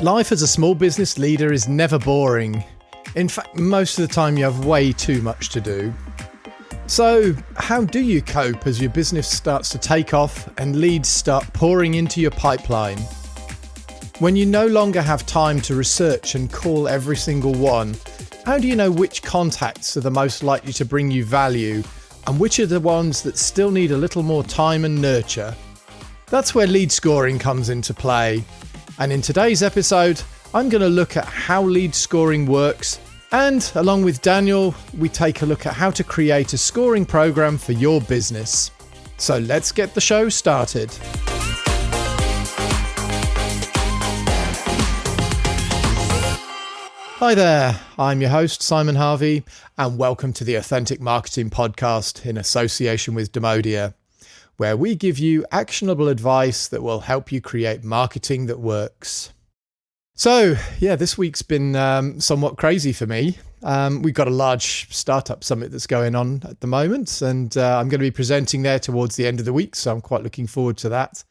Life as a small business leader is never boring. In fact, most of the time you have way too much to do. So, how do you cope as your business starts to take off and leads start pouring into your pipeline? When you no longer have time to research and call every single one, how do you know which contacts are the most likely to bring you value and which are the ones that still need a little more time and nurture? That's where lead scoring comes into play. And in today's episode, I'm going to look at how lead scoring works, and along with Daniel, we take a look at how to create a scoring program for your business. So let's get the show started. Hi there, I'm your host, Simon Harvey, and welcome to the Authentic Marketing Podcast in association with Demodia, where we give you actionable advice that will help you create marketing that works. So, this week's been somewhat crazy for me. We've got a large startup summit that's going on at the moment, and I'm going to be presenting there towards the end of the week, so I'm quite looking forward to that.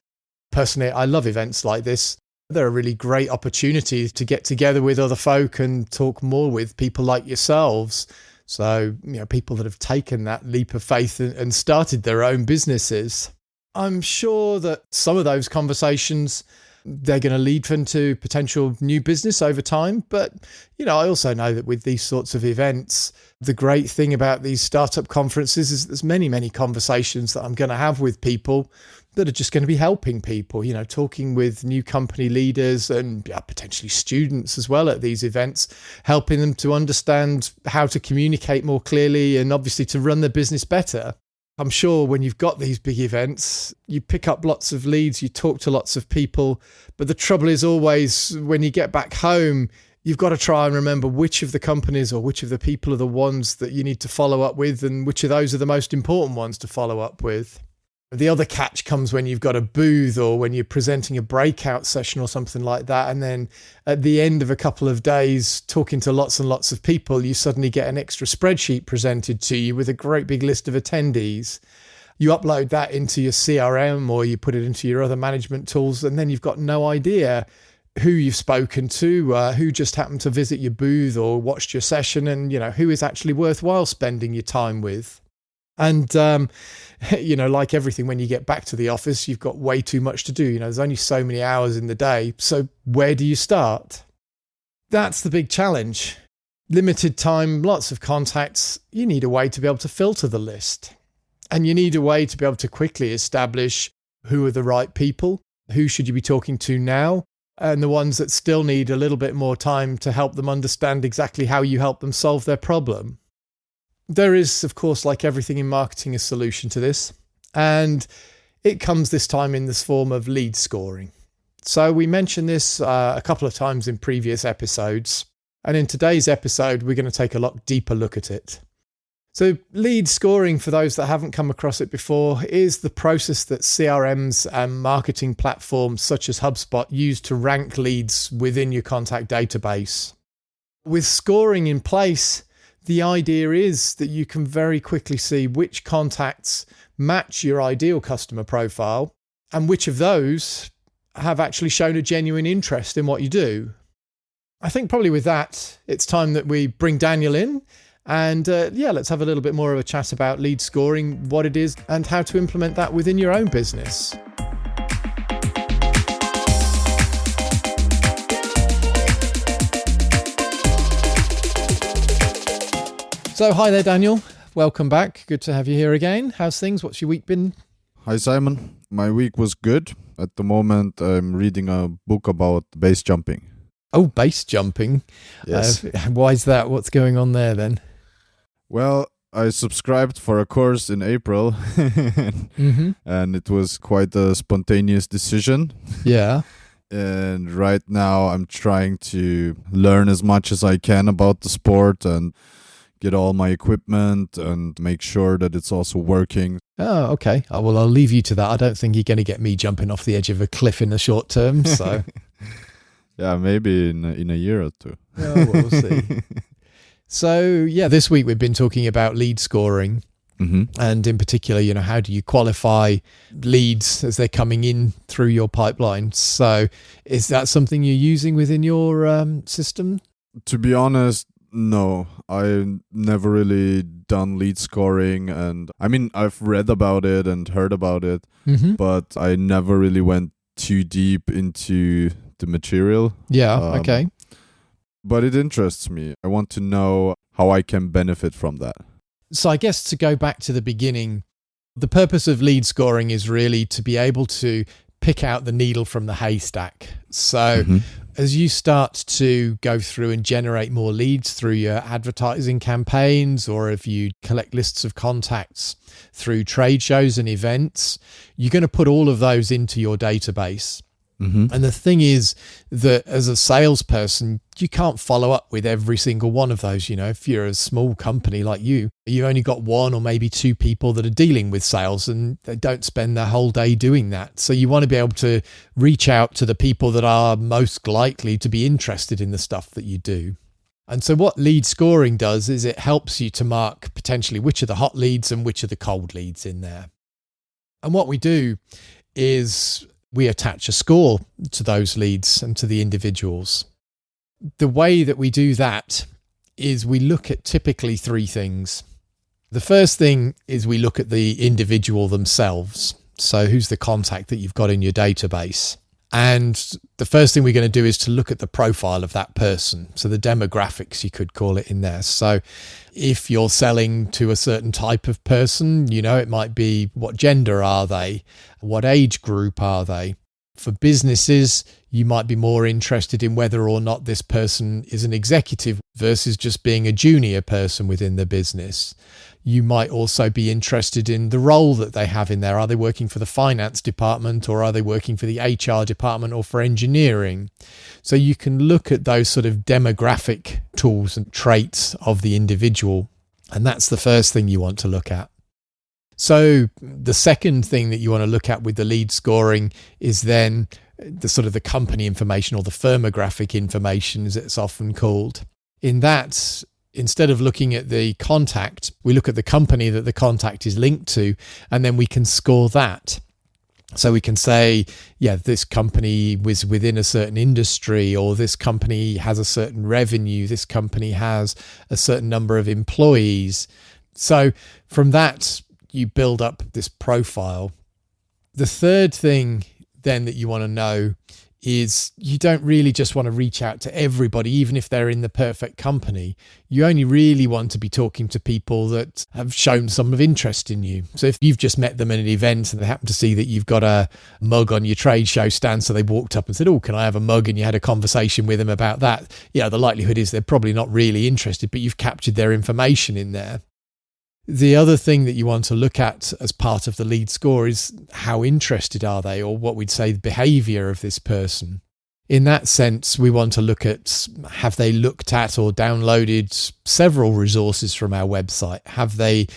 Personally, I love events like this. They're a really great opportunity to get together with other folk and talk more with people like yourselves. So, people that have taken that leap of faith and started their own businesses. I'm sure that some of those conversations, they're going to lead into potential new business over time. But, I also know that with these sorts of events, the great thing about these startup conferences is there's many, many conversations that I'm going to have with people that are just going to be helping people, talking with new company leaders and potentially students as well at these events, helping them to understand how to communicate more clearly and obviously to run their business better. I'm sure when you've got these big events, you pick up lots of leads, you talk to lots of people, but the trouble is always when you get back home, you've got to try and remember which of the companies or which of the people are the ones that you need to follow up with and which of those are the most important ones to follow up with. The other catch comes when you've got a booth or when you're presenting a breakout session or something like that. And then at the end of a couple of days, talking to lots and lots of people, you suddenly get an extra spreadsheet presented to you with a great big list of attendees. You upload that into your CRM or you put it into your other management tools, and then you've got no idea who you've spoken to, who just happened to visit your booth or watched your session, and, who is actually worthwhile spending your time with. And, like everything, when you get back to the office, you've got way too much to do. There's only so many hours in the day. So where do you start? That's the big challenge. Limited time, lots of contacts. You need a way to be able to filter the list. And you need a way to be able to quickly establish who are the right people, who should you be talking to now, and the ones that still need a little bit more time to help them understand exactly how you help them solve their problem. There is, of course, like everything in marketing, a solution to this, and it comes this time in this form of lead scoring. So we mentioned this a couple of times in previous episodes, and in today's episode, we're going to take a lot deeper look at it. So lead scoring, for those that haven't come across it before, is the process that CRMs and marketing platforms such as HubSpot use to rank leads within your contact database. With scoring in place, the idea is that you can very quickly see which contacts match your ideal customer profile and which of those have actually shown a genuine interest in what you do. I think probably with that, it's time that we bring Daniel in and let's have a little bit more of a chat about lead scoring, what it is and how to implement that within your own business. So hi there, Daniel. Welcome back. Good to have you here again. How's things? What's your week been? Hi, Simon. My week was good. At the moment, I'm reading a book about base jumping. Oh, base jumping? Yes. Why is that? What's going on there then? Well, I subscribed for a course in April, and it was quite a spontaneous decision. Yeah. And right now, I'm trying to learn as much as I can about the sport and get all my equipment and make sure that it's also working. Oh, okay. Oh, well, I'll leave you to that. I don't think you're going to get me jumping off the edge of a cliff in the short term. So, yeah, maybe in a year or two. Oh, we'll see. So, this week we've been talking about lead scoring. And in particular, how do you qualify leads as they're coming in through your pipeline. So is that something you're using within your system? To be honest, no. I've never really done lead scoring, and I mean, I've read about it and heard about it, but I never really went too deep into the material. Yeah, okay. But it interests me. I want to know how I can benefit from that. So I guess to go back to the beginning, the purpose of lead scoring is really to be able to pick out the needle from the haystack. So as you start to go through and generate more leads through your advertising campaigns, or if you collect lists of contacts through trade shows and events, you're going to put all of those into your database. And the thing is that as a salesperson, you can't follow up with every single one of those. You know, if you're a small company like you've only got one or maybe two people that are dealing with sales, and they don't spend their whole day doing that. So you want to be able to reach out to the people that are most likely to be interested in the stuff that you do. And so what lead scoring does is it helps you to mark potentially which are the hot leads and which are the cold leads in there. And what we do is we attach a score to those leads and to the individuals. The way that we do that is we look at typically three things. The first thing is we look at the individual themselves. So who's the contact that you've got in your database? And the first thing we're going to do is to look at the profile of that person. So the demographics, you could call it in there. So if you're selling to a certain type of person, you know, it might be what gender are they? What age group are they? For businesses, you might be more interested in whether or not this person is an executive versus just being a junior person within the business. You might also be interested in the role that they have in there. Are they working for the finance department, or are they working for the HR department, or for engineering? So you can look at those sort of demographic tools and traits of the individual. And that's the first thing you want to look at. So the second thing that you want to look at with the lead scoring is then the sort of the company information, or the firmographic information as it's often called. In that, instead of looking at the contact, we look at the company that the contact is linked to, and then we can score that. So we can say, yeah, this company was within a certain industry, or this company has a certain revenue, this company has a certain number of employees. So from that, you build up this profile. The third thing then that you want to know is you don't really just want to reach out to everybody, even if they're in the perfect company. You only really want to be talking to people that have shown some of interest in you. So if you've just met them at an event and they happen to see that you've got a mug on your trade show stand, so they walked up and said, "Oh, can I have a mug?" and you had a conversation with them about that, yeah, the likelihood is they're probably not really interested, but you've captured their information in there. The other thing that you want to look at as part of the lead score is how interested are they, or what we'd say the behavior of this person. In that sense, we want to look at, have they looked at or downloaded several resources from our website? Have they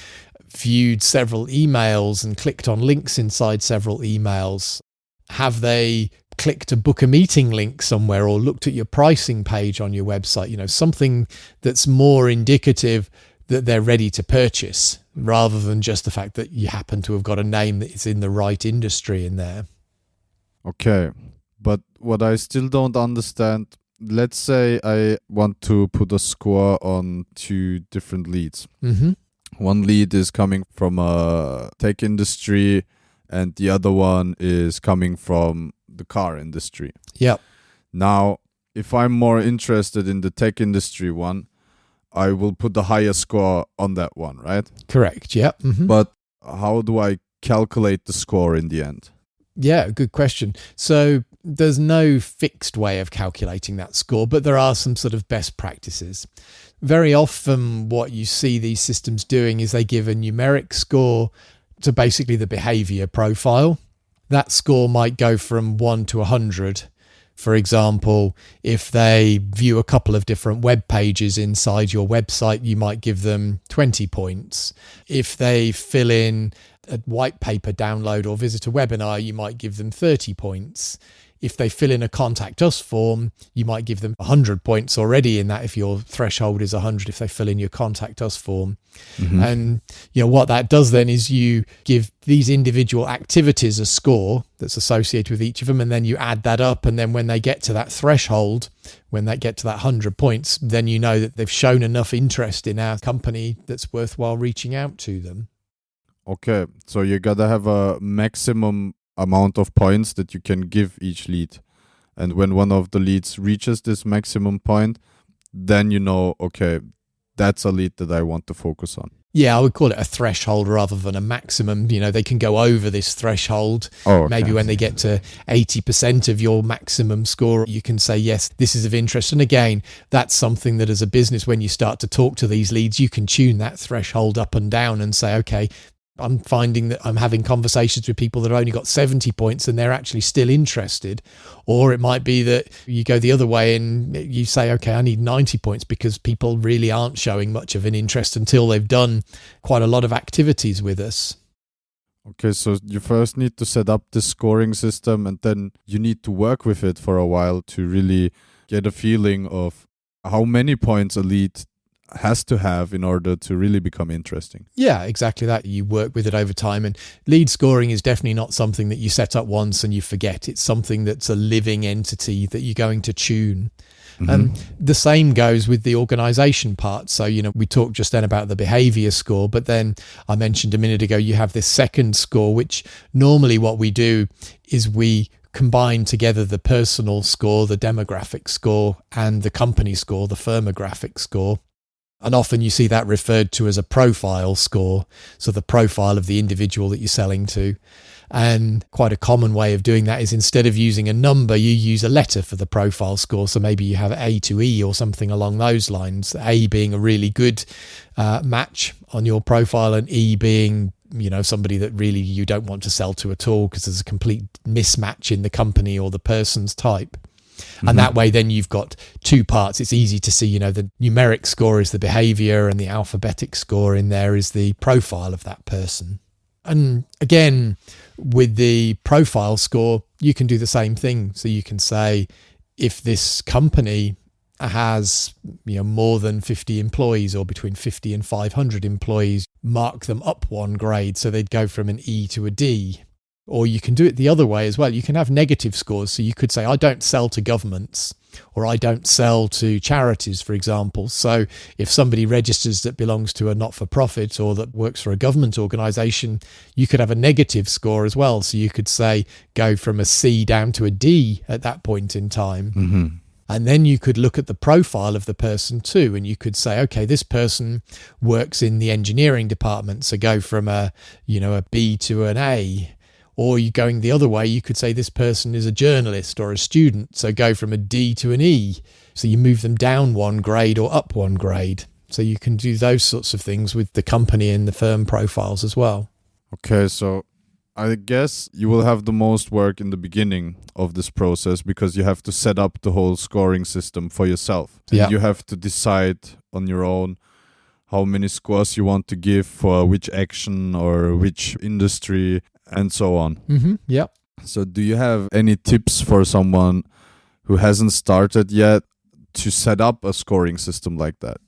viewed several emails and clicked on links inside several emails? Have they clicked a book a meeting link somewhere, or looked at your pricing page on your website? You know, something that's more indicative that they're ready to purchase, rather than just the fact that you happen to have got a name that is in the right industry in there. Okay, but what I still don't understand, let's say I want to put a score on two different leads. One lead is coming from a tech industry, and the other one is coming from the car industry. Yeah. Now, if I'm more interested in the tech industry one, I will put the higher score on that one, right? Correct, yeah. But how do I calculate the score in the end? Yeah, good question. So there's no fixed way of calculating that score, but there are some sort of best practices. Very often what you see these systems doing is they give a numeric score to basically the behavior profile. That score might go from 1 to 100. For example, if they view a couple of different web pages inside your website, you might give them 20 points. If they fill in a white paper download or visit a webinar, you might give them 30 points. if they fill in a contact us form, you might give them 100 points already in that if your threshold is 100, if they fill in your contact us form. And what that does then is you give these individual activities a score that's associated with each of them, and then you add that up, and then when they get to that threshold, when they get to that 100 points, then you know that they've shown enough interest in our company that's worthwhile reaching out to them. Okay, so you gotta have a maximum amount of points that you can give each lead. And when one of the leads reaches this maximum point, then okay, that's a lead that I want to focus on. Yeah, I would call it a threshold rather than a maximum. They can go over this threshold. Oh, okay. Maybe when they get to 80% of your maximum score, you can say, yes, this is of interest. And again, that's something that as a business, when you start to talk to these leads, you can tune that threshold up and down and say, okay, I'm finding that I'm having conversations with people that have only got 70 points and they're actually still interested. Or it might be that you go the other way and you say, okay, I need 90 points because people really aren't showing much of an interest until they've done quite a lot of activities with us. Okay, so you first need to set up the scoring system, and then you need to work with it for a while to really get a feeling of how many points a lead has to have in order to really become interesting. Yeah, exactly that. You work with it over time, and lead scoring is definitely not something that you set up once and you forget. It's something that's a living entity that you're going to tune. And the same goes with the organization part. So, we talked just then about the behavior score, but then I mentioned a minute ago, you have this second score, which normally what we do is we combine together the personal score, the demographic score, and the company score, the firmographic score. And often you see that referred to as a profile score, so the profile of the individual that you're selling to. And quite a common way of doing that is instead of using a number, you use a letter for the profile score. So maybe you have A to E or something along those lines, A being a really good match on your profile, and E being somebody that really you don't want to sell to at all because there's a complete mismatch in the company or the person's type. And that way, then you've got two parts. It's easy to see, the numeric score is the behavior and the alphabetic score in there is the profile of that person. And again, with the profile score, you can do the same thing. So you can say, if this company has, more than 50 employees or between 50 and 500 employees, mark them up one grade. So they'd go from an E to a D. Or you can do it the other way as well. You can have negative scores. So you could say, I don't sell to governments, or I don't sell to charities, for example. So if somebody registers that belongs to a not-for-profit or that works for a government organization, you could have a negative score as well. So you could say, go from a C down to a D at that point in time. And then you could look at the profile of the person too. And you could say, okay, this person works in the engineering department. So go from a B to an A. Or you going the other way, you could say this person is a journalist or a student. So go from a D to an E. So you move them down one grade or up one grade. So you can do those sorts of things with the company and the firm profiles as well. Okay, so I guess you will have the most work in the beginning of this process because you have to set up the whole scoring system for yourself. And you have to decide on your own how many scores you want to give for which action or which industry and so on. Yep. So do you have any tips for someone who hasn't started yet to set up a scoring system like that?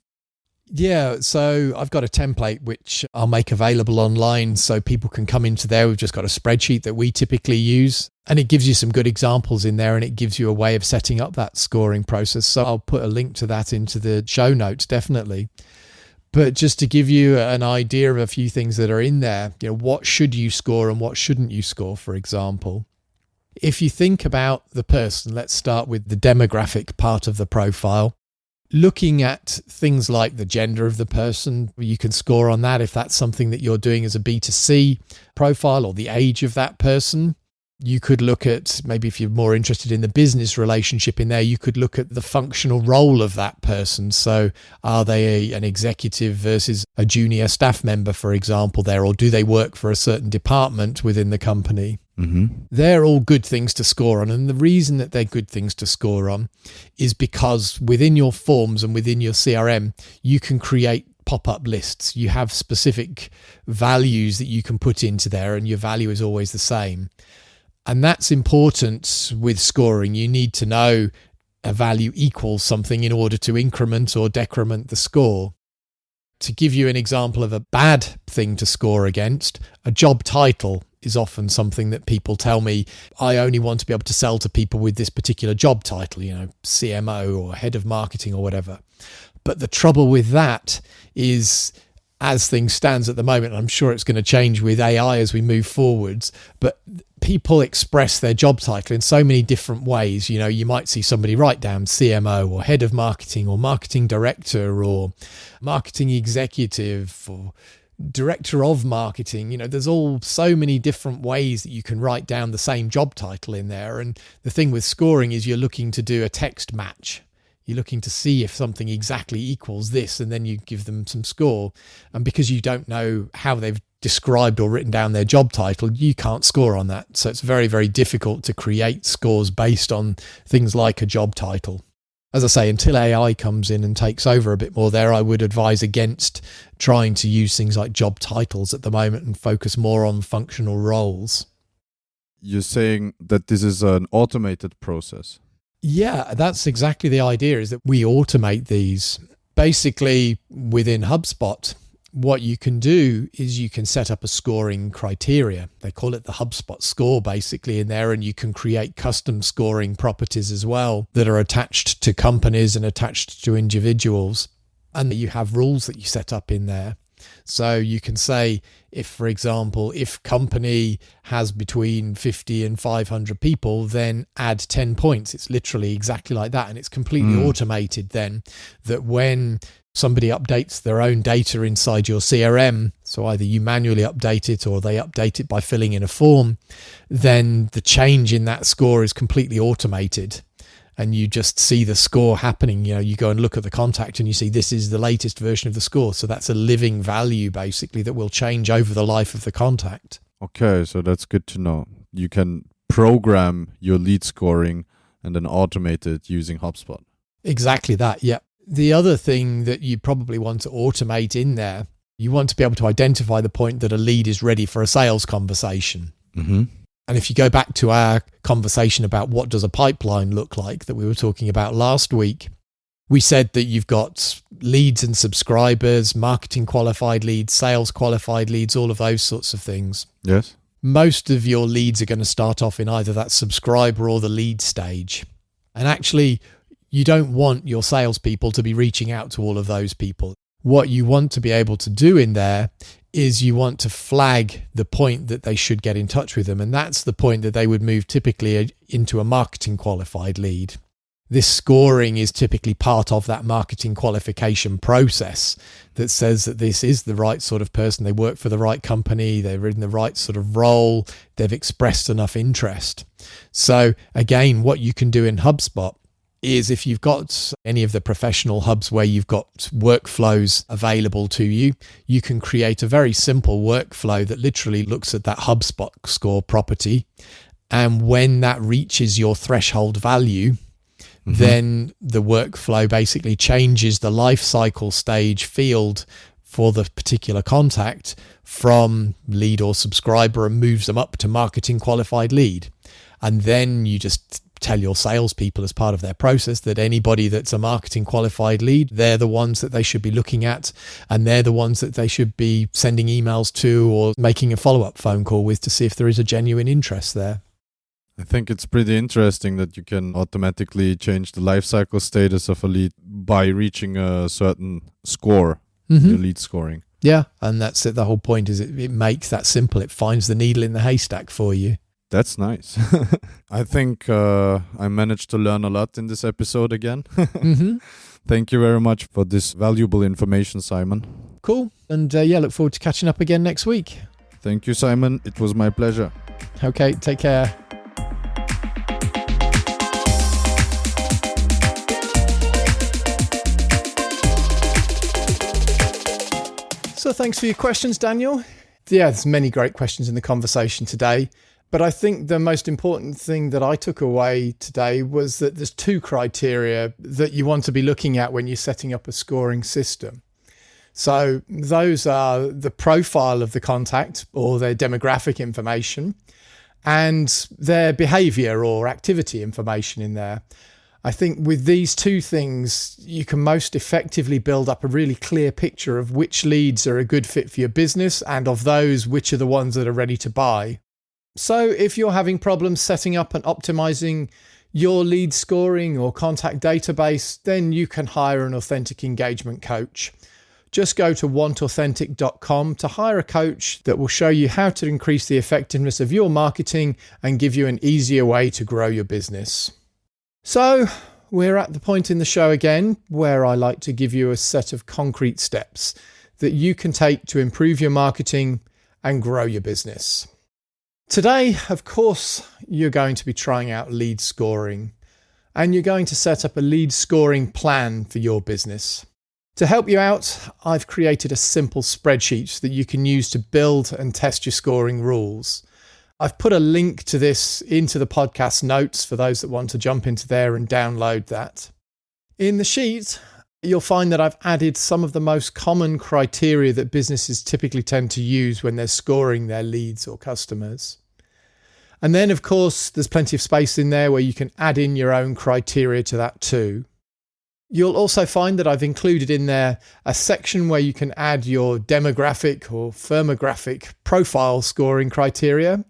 Yeah, so I've got a template which I'll make available online so people can come into there. We've just got a spreadsheet that we typically use, and it gives you some good examples in there, and it gives you a way of setting up that scoring process. So I'll put a link to that into the show notes, definitely. But just to give you an idea of a few things that are in there, what should you score and what shouldn't you score, for example? If you think about the person, let's start with the demographic part of the profile. Looking at things like the gender of the person, you can score on that if that's something that you're doing as a B2C profile, or the age of that person. You could look at, maybe if you're more interested in the business relationship in there, you could look at the functional role of that person. So are they an executive versus a junior staff member, for example, there, or do they work for a certain department within the company? They're all good things to score on. And the reason that they're good things to score on is because within your forms and within your CRM, you can create pop-up lists. You have specific values that you can put into there, and your value is always the same. And that's important with scoring. You need to know a value equals something in order to increment or decrement the score. To give you an example of a bad thing to score against, a job title is often something that people tell me, I only want to be able to sell to people with this particular job title, CMO or head of marketing or whatever. But the trouble with that is, as things stands at the moment, I'm sure it's going to change with AI as we move forwards, but people express their job title in so many different ways. You might see somebody write down CMO or head of marketing or marketing director or marketing executive or director of marketing. There's so many different ways that you can write down the same job title in there. And the thing with scoring is you're looking to do a text match. You're looking to see if something exactly equals this, and then you give them some score. And because you don't know how they've described or written down their job title, you can't score on that. So it's very, very difficult to create scores based on things like a job title. As I say, until AI comes in and takes over a bit more there, I would advise against trying to use things like job titles at the moment and focus more on functional roles. You're saying that this is an automated process? Yeah, that's exactly the idea, is that we automate these. Basically, within HubSpot, what you can do is you can set up a scoring criteria. They call it the HubSpot score basically in there, and you can create custom scoring properties as well that are attached to companies and attached to individuals. And you have rules that you set up in there. So you can say, if, for example, if company has between 50 and 500 people, then add 10 points. It's literally exactly like that. And it's completely automated then, that when somebody updates their own data inside your CRM, so either you manually update it or they update it by filling in a form, then the change in that score is completely automated. And you just see the score happening. You go and look at the contact and you see this is the latest version of the score. So that's a living value basically that will change over the life of the contact. Okay, so that's good to know. You can program your lead scoring and then automate it using HubSpot. Exactly that, yeah. The other thing that you probably want to automate in there, you want to be able to identify the point that a lead is ready for a sales conversation. Mm-hmm. And if you go back to our conversation about what does a pipeline look like that we were talking about last week, we said that you've got leads and subscribers, marketing qualified leads, sales qualified leads, all of those sorts of things. Yes. Most of your leads are going to start off in either that subscriber or the lead stage. And actually, you don't want your salespeople to be reaching out to all of those people. What you want to be able to do in there is you want to flag the point that they should get in touch with them. And that's the point that they would move typically into a marketing qualified lead. This scoring is typically part of that marketing qualification process that says that this is the right sort of person. They work for the right company. They're in the right sort of role. They've expressed enough interest. So again, what you can do in HubSpot is if you've got any of the professional hubs where you've got workflows available to you, you can create a very simple workflow that literally looks at that HubSpot score property. And when that reaches your threshold value, then the workflow basically changes the life cycle stage field for the particular contact from lead or subscriber and moves them up to marketing qualified lead. And then you just tell your salespeople as part of their process that anybody that's a marketing qualified lead, they're the ones that they should be looking at, and they're the ones that they should be sending emails to or making a follow-up phone call with to see if there is a genuine interest there. I think it's pretty interesting that you can automatically change the lifecycle status of a lead by reaching a certain score, your lead scoring. Yeah, and that's it. The whole point is it makes that simple. It finds the needle in the haystack for you. That's nice. I think I managed to learn a lot in this episode again. Thank you very much for this valuable information, Simon. Cool. And look forward to catching up again next week. Thank you, Simon. It was my pleasure. Okay, take care. So thanks for your questions, Daniel. Yeah, there's many great questions in the conversation today. But I think the most important thing that I took away today was that there's two criteria that you want to be looking at when you're setting up a scoring system. So those are the profile of the contact or their demographic information and their behavior or activity information in there. I think with these two things, you can most effectively build up a really clear picture of which leads are a good fit for your business, and of those, which are the ones that are ready to buy. So if you're having problems setting up and optimizing your lead scoring or contact database, then you can hire an authentic engagement coach. Just go to wantauthentic.com to hire a coach that will show you how to increase the effectiveness of your marketing and give you an easier way to grow your business. So we're at the point in the show again where I like to give you a set of concrete steps that you can take to improve your marketing and grow your business. Today, of course, you're going to be trying out lead scoring, and you're going to set up a lead scoring plan for your business. To help you out, I've created a simple spreadsheet that you can use to build and test your scoring rules. I've put a link to this into the podcast notes for those that want to jump into there and download that. In the sheet, you'll find that I've added some of the most common criteria that businesses typically tend to use when they're scoring their leads or customers. And then, of course, there's plenty of space in there where you can add in your own criteria to that too. You'll also find that I've included in there a section where you can add your demographic or firmographic profile scoring criteria.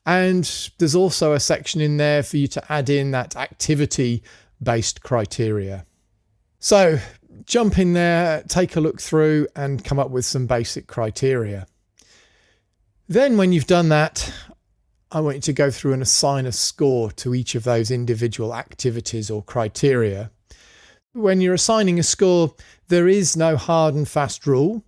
And there's also a section in there for you to add in that activity-based criteria. So jump in there, take a look through and come up with some basic criteria. Then when you've done that, I want you to go through and assign a score to each of those individual activities or criteria. When you're assigning a score, there is no hard and fast rule.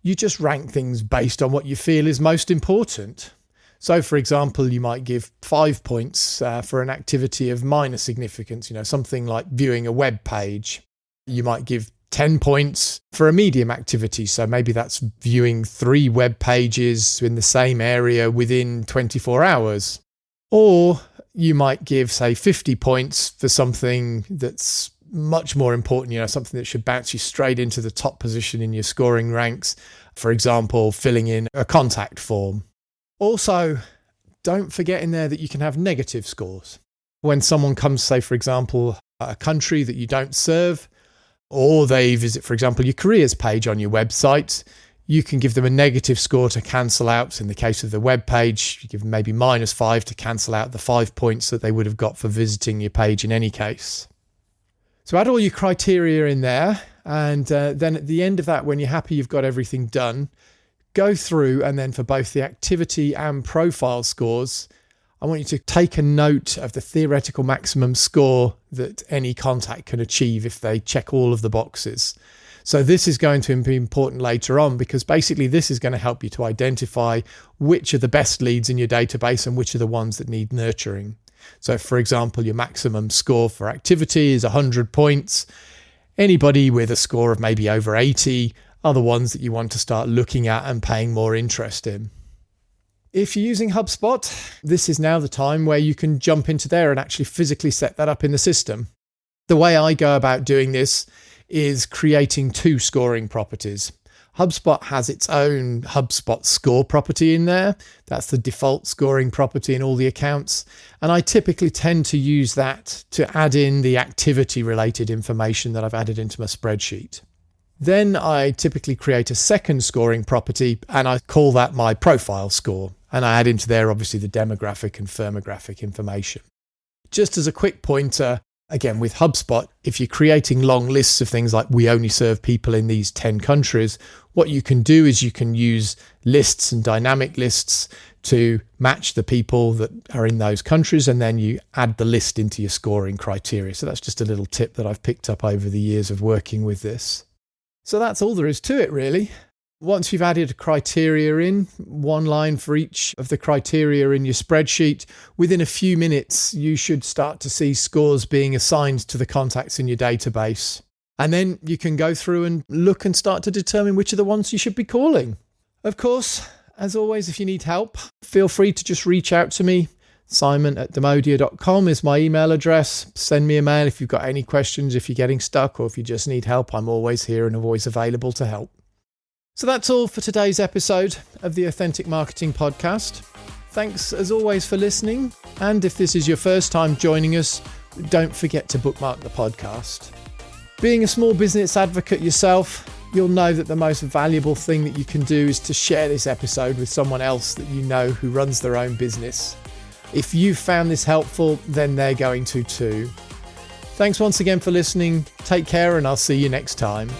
You just rank things based on what you feel is most important. So, for example, you might give 5 points for an activity of minor significance, something like viewing a web page. You might give 10 points for a medium activity. So maybe that's viewing 3 web pages in the same area within 24 hours. Or you might give, say, 50 points for something that's much more important, something that should bounce you straight into the top position in your scoring ranks. For example, filling in a contact form. Also, don't forget in there that you can have negative scores. When someone comes, say, for example, a country that you don't serve, or they visit, for example, your careers page on your website, you can give them a negative score to cancel out. In the case of the web page, you give them maybe -5 to cancel out the 5 points that they would have got for visiting your page in any case. So add all your criteria in there, and then at the end of that, when you're happy you've got everything done, go through and then for both the activity and profile scores, I want you to take a note of the theoretical maximum score that any contact can achieve if they check all of the boxes. So this is going to be important later on, because basically this is going to help you to identify which are the best leads in your database and which are the ones that need nurturing. So for example, your maximum score for activity is 100 points. Anybody with a score of maybe over 80 are the ones that you want to start looking at and paying more interest in. If you're using HubSpot, this is now the time where you can jump into there and actually physically set that up in the system. The way I go about doing this is creating 2 scoring properties. HubSpot has its own HubSpot score property in there. That's the default scoring property in all the accounts. And I typically tend to use that to add in the activity related information that I've added into my spreadsheet. Then I typically create a second scoring property and I call that my profile score. And I add into there obviously the demographic and firmographic information. Just as a quick pointer, again with HubSpot, if you're creating long lists of things like we only serve people in these 10 countries, what you can do is you can use lists and dynamic lists to match the people that are in those countries, and then you add the list into your scoring criteria. So that's just a little tip that I've picked up over the years of working with this. So that's all there is to it, really. Once you've added a criteria in, 1 line for each of the criteria in your spreadsheet, within a few minutes, you should start to see scores being assigned to the contacts in your database. And then you can go through and look and start to determine which are the ones you should be calling. Of course, as always, if you need help, feel free to just reach out to me. Simon@demodia.com is my email address. Send me a mail if you've got any questions, if you're getting stuck, or if you just need help. I'm always here and always available to help. So that's all for today's episode of the Authentic Marketing Podcast. Thanks as always for listening. And if this is your first time joining us, don't forget to bookmark the podcast. Being a small business advocate yourself, you'll know that the most valuable thing that you can do is to share this episode with someone else that you know who runs their own business. If you found this helpful, then they're going to too. Thanks once again for listening. Take care, and I'll see you next time.